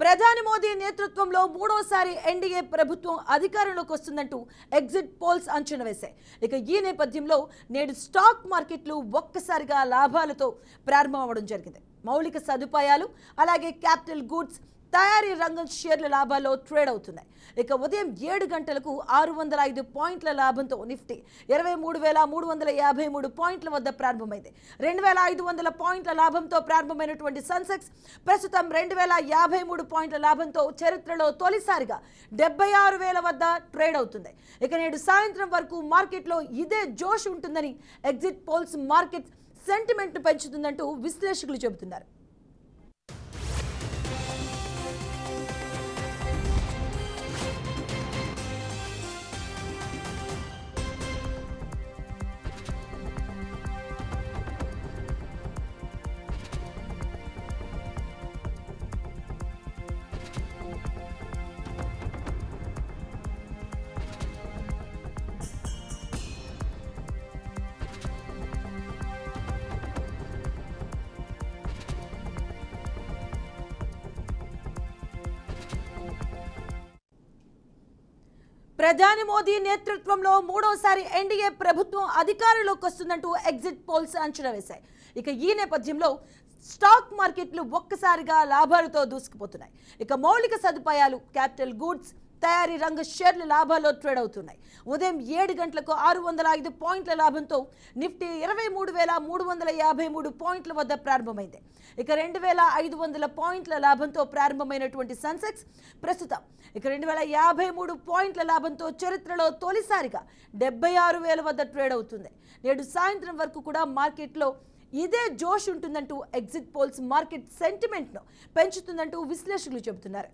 ప్రధాని మోదీ నేతృత్వంలో మూడోసారి ఎన్డీఏ ప్రభుత్వం అధికారంలోకి వస్తుందంటూ ఎగ్జిట్ పోల్స్ అంచనా వేశాయి. ఇక ఈ నేపథ్యంలో నేడు స్టాక్ మార్కెట్లు ఒక్కసారిగా లాభాలతో ప్రారంభమవడం జరిగింది. మౌలిక సదుపాయాలు అలాగే క్యాపిటల్ గూడ్స్ తయారీ రంగం షేర్ల లాభాల్లో ట్రేడ్ అవుతున్నాయి. ఇక ఉదయం 7 గంటలకు 605 పాయింట్ల లాభంతో నిఫ్టీ 23,353 పాయింట్ల వద్ద ప్రారంభమైంది. 2,500 పాయింట్ల లాభంతో ప్రారంభమైనటువంటి సెన్సెక్స్ ప్రస్తుతం 2,053 పాయింట్ల లాభంతో చరిత్రలో తొలిసారిగా 76,000 వద్ద ట్రేడ్ అవుతుంది. ఇక నేడు సాయంత్రం వరకు మార్కెట్లో ఇదే జోష్ ఉంటుందని ఎగ్జిట్ పోల్స్ మార్కెట్ సెంటిమెంట్ పెంచుతుందంటూ విశ్లేషకులు చెబుతున్నారు. ప్రధాని మోదీ నేతృత్వంలో మూడోసారి ఎన్డీఏ ప్రభుత్వం అధికారంలోకి వస్తుందంటూ ఎగ్జిట్ పోల్స్ అంచనా వేశాయి. ఇక ఈ నేపథ్యంలో స్టాక్ మార్కెట్లు ఒక్కసారిగా లాభాలతో దూసుకుపోతున్నాయి. ఇక మౌలిక సదుపాయాలు క్యాపిటల్ గూడ్స్ తయారీ రంగ షేర్ల లాభాల్లో ట్రేడ్ అవుతున్నాయి. ఉదయం 7 గంటలకు 605 పాయింట్ల లాభంతో నిఫ్టీ 23,353 పాయింట్ల వద్ద ప్రారంభమైంది. ఇక 2,500 పాయింట్ల లాభంతో ప్రారంభమైనటువంటి సెన్సెక్స్ ప్రస్తుతం 2,053 పాయింట్ల లాభంతో చరిత్రలో తొలిసారిగా 76,000 వద్ద ట్రేడ్ అవుతుంది. నేడు సాయంత్రం వరకు కూడా మార్కెట్లో ఇదే జోష్ ఉంటుందంటూ ఎగ్జిట్ పోల్స్ మార్కెట్ సెంటిమెంట్ను పెంచుతుందంటూ విశ్లేషకులు చెబుతున్నారు.